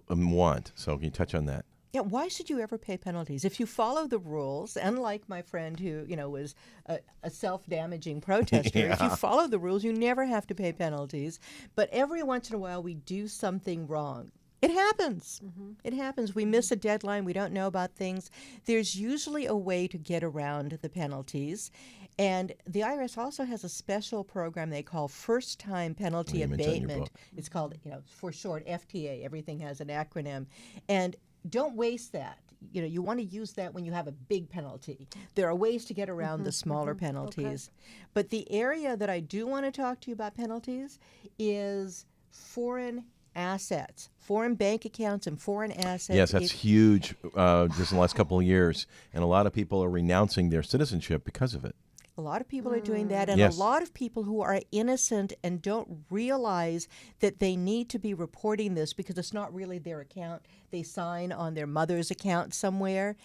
B: want. So can you touch on that?
D: Yeah, why should you ever pay penalties? If you follow the rules, unlike my friend who, was a self-damaging protester, if you follow the rules, you never have to pay penalties. But every once in a while, we do something wrong. It happens. It happens. We miss a deadline. We don't know about things. There's usually a way to get around the penalties. And the IRS also has a special program they call first-time penalty
B: You mentioned in your
D: abatement.
B: book.
D: It's called, for short, FTA. Everything has an acronym. And don't waste that. You want to use that when you have a big penalty. There are ways to get around the smaller penalties. But the area that I do want to talk to you about penalties is foreign assets, foreign bank accounts and foreign assets.
B: Yes, that's huge just in the last couple of years. And a lot of people are renouncing their citizenship because of it.
D: A lot of people are doing that, and
B: Yes.
D: a lot of people who are innocent and don't realize that they need to be reporting this because it's not really their account. They sign on their mother's account somewhere.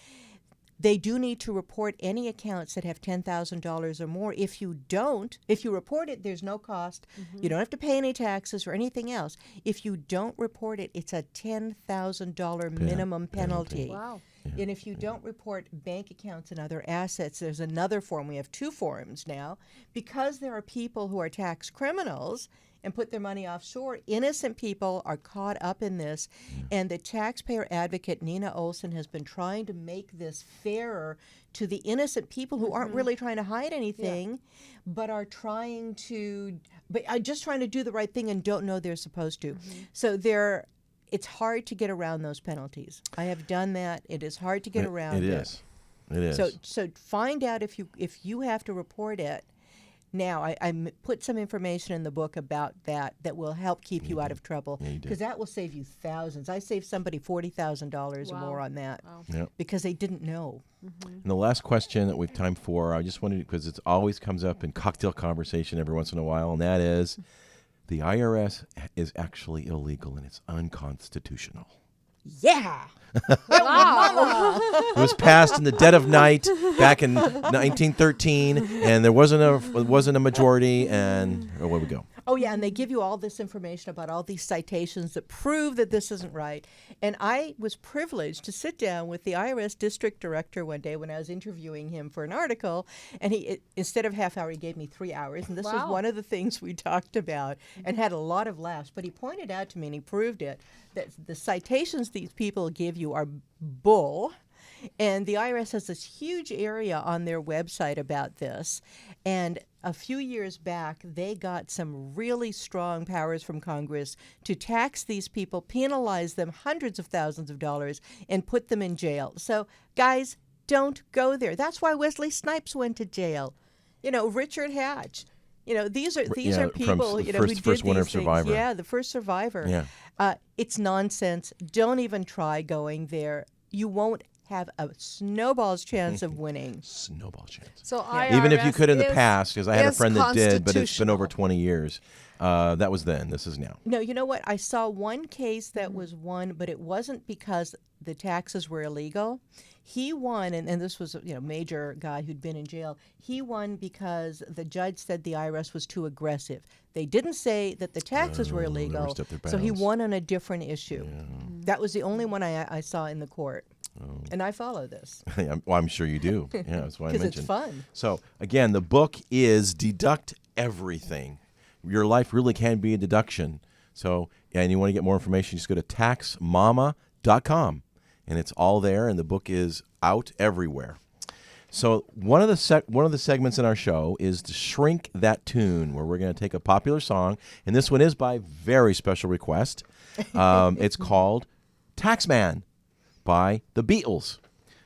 D: they do need to report any accounts that have $10,000 or more. If you don't, if you report it, there's no cost. You don't have to pay any taxes or anything else. If you don't report it, it's a $10,000 minimum penalty.
C: Wow.
D: And if you don't report bank accounts and other assets, there's another form. We have 2 forms now. Because there are people who are tax criminals and put their money offshore, innocent people are caught up in this. And the taxpayer advocate, Nina Olson, has been trying to make this fairer to the innocent people who aren't really trying to hide anything, but are trying to, just trying to do the right thing and don't know they're supposed to. So it's hard to get around those penalties. I have done that. It is hard to get around it.
B: It is.
D: So find out if you have to report it. Now, I put some information in the book about that will help keep you out of trouble, because that will save you thousands. I saved somebody $40,000 or more on that because they didn't know.
B: And the last question that we've time for, I just wanted, because it always comes up in cocktail conversation every once in a while, and that is, the IRS is actually illegal and it's unconstitutional.
D: Yeah.
B: It was passed in the dead of night back in 1913, and there wasn't a majority, and away we go.
D: Oh, yeah, and they give you all this information about all these citations that prove that this isn't right. And I was privileged to sit down with the IRS district director one day when I was interviewing him for an article, and instead of half hour, he gave me 3 hours, and this was one of the things we talked about and had a lot of laughs. But he pointed out to me, and he proved it, that the citations these people give you are bull. And the IRS has this huge area on their website about this. And a few years back, they got some really strong powers from Congress to tax these people, penalize them hundreds of thousands of dollars, and put them in jail. So, guys, don't go there. That's why Wesley Snipes went to jail. Richard Hatch. These are people who did
B: first winner
D: these things.
B: survivor.
D: Yeah, the first survivor.
B: Yeah.
D: It's nonsense. Don't even try going there. You won't have a snowball's chance of winning.
B: Snowball chance.
C: So IRS
B: even if you could in the past, because I had a friend that did, but it's been over
C: constitutional.
B: 20 years. That was then. This is now.
D: No, you know what? I saw one case that was won, but it wasn't because the taxes were illegal. He won, and this was a major guy who'd been in jail. He won because the judge said the IRS was too aggressive. They didn't say that the taxes were illegal,
B: overstepped their
D: so he
B: bounds.
D: won on a different issue. That was the only one I saw in the court. And I follow this.
B: I'm sure you do. Yeah, that's why I
D: Because
B: mentioned.
D: it's fun.
B: So, again, the book is Deduct Everything. Your life really can be a deduction. So, and you want to get more information, just go to taxmama.com. And it's all there, and the book is out everywhere. So one of the segments in our show is to Shrink That Tune, where we're going to take a popular song, and this one is by very special request. It's called Taxman by the Beatles.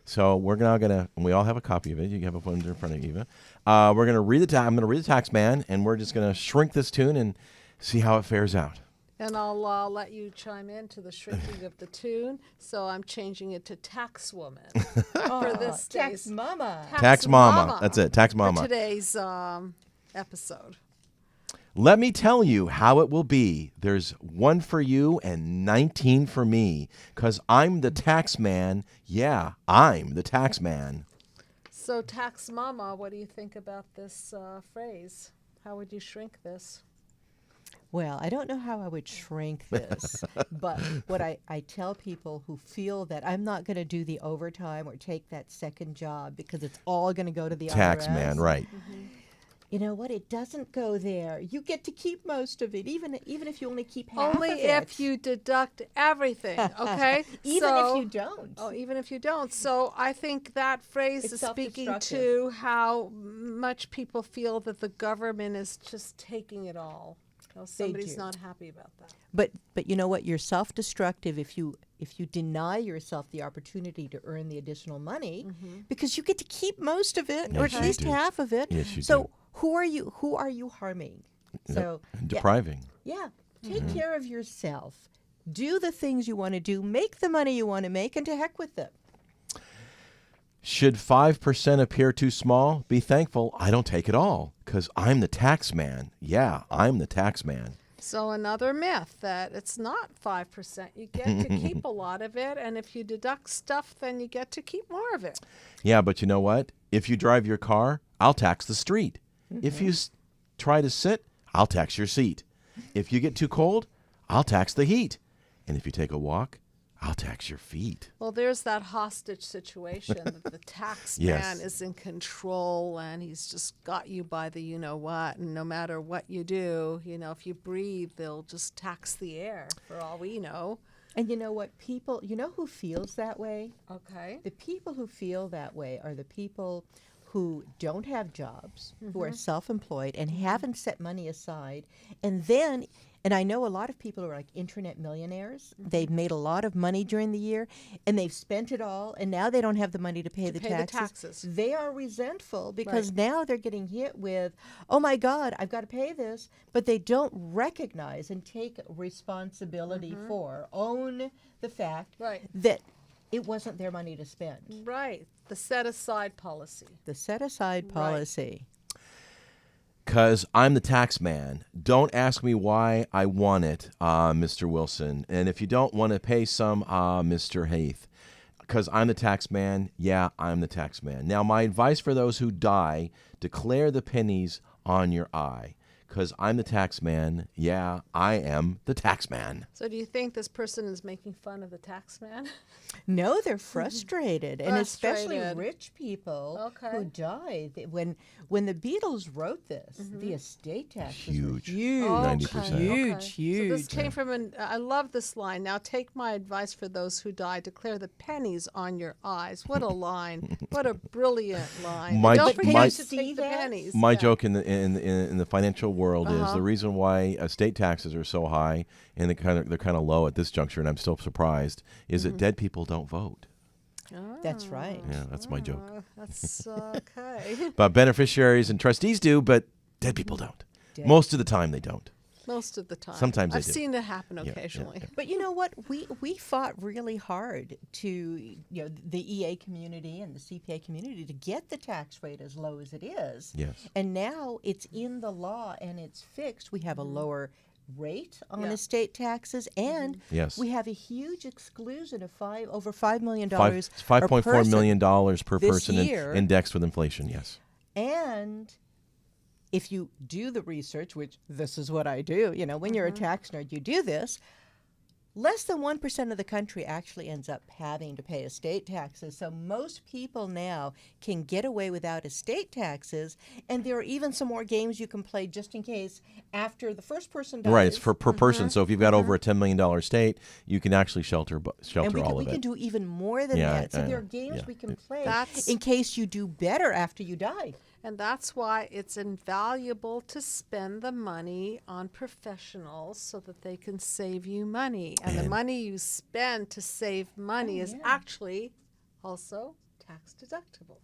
B: So we're now going to, and we all have a copy of it. You have a one in front of Eva. We're going to read I'm going to read the Taxman, and we're just going to shrink this tune and see how it fares out.
C: And I'll let you chime in to the shrinking of the tune. So I'm changing it to Taxwoman for this day's
D: Taxmama.
B: Taxmama. That's it. Taxmama.
C: For today's episode.
B: Let me tell you how it will be. There's 1 for you and 19 for me, 'cause I'm the tax man. Yeah, I'm the tax man.
C: So Taxmama, what do you think about this phrase? How would you shrink this?
D: Well, I don't know how I would shrink this, but what I tell people who feel that I'm not going to do the overtime or take that second job because it's all going to go to the
B: Tax
D: IRS.
B: man, right.
D: You know what? It doesn't go there. You get to keep most of it, even if you only keep half
C: Only
D: of it.
C: if you deduct everything, okay?
D: Even if you don't.
C: Oh, even if you don't. So I think that phrase
D: It's
C: is speaking
D: self-destructive.
C: to how much people feel that the government is just taking it all. Well, somebody's
D: do.
C: not happy about that.
D: But you know what? You're self-destructive if you deny yourself the opportunity to earn the additional money, because you get to keep most of it, or
B: Yes,
D: at
B: you
D: least
B: do.
D: half of it.
B: Yes, you
D: so
B: do.
D: who are you harming? So
B: And depriving.
D: yeah, take care of yourself. Do the things you want to do. Make the money you want to make, and to heck with it.
B: Should 5% appear too small? Be thankful I don't take it all, 'cause I'm the tax man. Yeah, I'm the tax man.
C: So another myth that it's not 5%. You get to keep a lot of it, and if you deduct stuff, then you get to keep more of it.
B: Yeah, but you know what? If you drive your car, I'll tax the street. If you try to sit, I'll tax your seat. If you get too cold, I'll tax the heat. And if you take a walk, I'll tax your feet.
C: Well, there's that hostage situation that the tax
B: Yes.
C: man is in control and he's just got you by the you-know-what. And no matter what you do, if you breathe, they'll just tax the air for all we know.
D: And you know what? People, you know who feels that way?
C: Okay.
D: The people who feel that way are the people who don't have jobs, who are self-employed and haven't set money aside. And I know a lot of people who are like internet millionaires. They've made a lot of money during the year, and they've spent it all, and now they don't have the money to pay the taxes. They are resentful because now they're getting hit with, oh my God, I've got to pay this, but they don't recognize and take responsibility for, own the fact that it wasn't their money to spend.
C: Right. The set-aside policy.
D: The set-aside policy.
B: Because I'm the tax man. Don't ask me why I want it, Mr. Wilson. And if you don't want to pay some, Mr. Haith. Because I'm the tax man. Yeah, I'm the tax man. Now, my advice for those who die, declare the pennies on your eye. Because I'm the tax man. Yeah, I am the tax man.
C: So do you think this person is making fun of the tax man?
D: No, they're frustrated, and especially
C: Frustrated.
D: rich people
C: Okay.
D: who die. When the Beatles wrote this, the estate taxes
B: Huge.
D: were huge,
B: 90%.
D: huge, huge.
C: So this came from I love this line. Now take my advice for those who die. Declare the pennies on your eyes. What a line. What a brilliant line.
B: My-
C: And don't
B: But
C: forget
B: my-
C: to take the pennies.
B: My
C: Yeah.
B: joke in the financial world is the reason why estate taxes are so high and they're kind of low at this juncture, and I'm still surprised, is that dead people don't vote.
D: That's right.
B: Yeah, that's my joke.
C: That's okay.
B: But beneficiaries and trustees do, but dead people don't. Most of the time, they don't.
C: Most of the time.
B: Sometimes they
C: I've
B: do.
C: seen it happen
B: Yeah,
C: occasionally.
D: But you know what? We fought really hard to, the EA community and the CPA community to get the tax rate as low as it is.
B: Yes.
D: And now it's in the law and it's fixed. We have a lower rate on
C: Yeah.
D: estate taxes, and
B: Yes.
D: we have a huge exclusion of over $5 million
B: $5.4 million per
D: this
B: person
D: year.
B: indexed with inflation, yes.
D: And if you do the research, which this is what I do, when you're a tax nerd, you do this, less than 1% of the country actually ends up having to pay estate taxes. So most people now can get away without estate taxes, and there are even some more games you can play just in case after the first person dies.
B: Right, it's per person. So if you've got over a $10 million estate, you can actually shelter
D: and
B: all
D: we
B: of
D: can
B: it.
D: do even more than
B: Yeah,
D: that. So there are games
B: yeah.
D: we can play
C: That's-
D: in case you do better after you die.
C: And that's why it's invaluable to spend the money on professionals so that they can save you money. And the money you spend to save money is actually also tax deductible.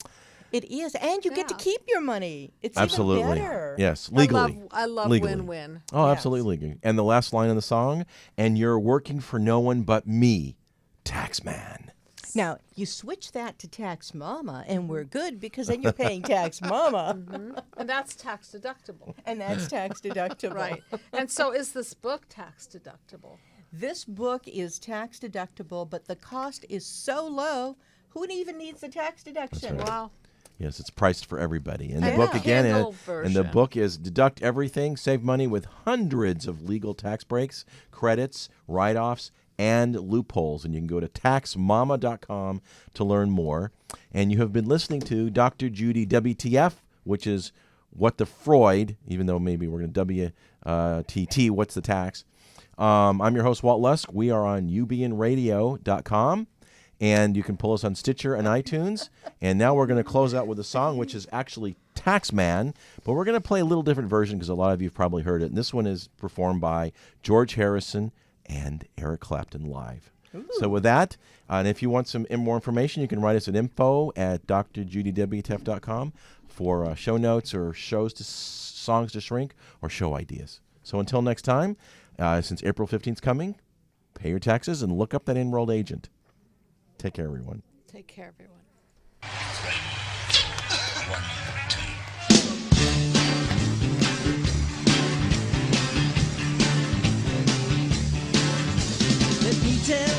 D: It is, and you get to
C: Yeah.
D: keep your money. It's
B: Absolutely.
D: even better.
B: Yes, legally.
C: I love
B: Legally.
C: win-win.
B: Oh,
D: Yes.
B: absolutely. And the last line of the song, and you're working for no one but me, Taxman.
D: Now, you switch that to Taxmama, and we're good because then you're paying Taxmama,
C: And that's tax deductible.
D: and that's tax deductible.
C: Right. And so is this book tax deductible?
D: This book is tax deductible, but the cost is so low, who even needs the tax deduction?
C: Wow.
B: Yes, it's priced for everybody. And the
D: Yeah.
B: book again
C: Kindle
B: and the
C: version.
B: book is Deduct Everything, Save Money with hundreds of legal tax breaks, credits, write-offs, and loopholes. And you can go to taxmama.com to learn more. And you have been listening to Dr. Judy WTF, which is What the Freud, even though maybe we're going to WTT, What's the Tax? I'm your host, Walt Lusk. We are on ubnradio.com. And you can pull us on Stitcher and iTunes. And now we're going to close out with a song, which is actually Taxman. But we're going to play a little different version because a lot of you have probably heard it. And this one is performed by George Harrison and Eric Clapton live. So with that, and if you want some more information, you can write us at info@drjudywtf.com for show notes or songs to shrink or show ideas. So until next time, since April 15th is coming, pay your taxes and look up that enrolled agent. Take care, everyone.
C: Take care, everyone.
A: One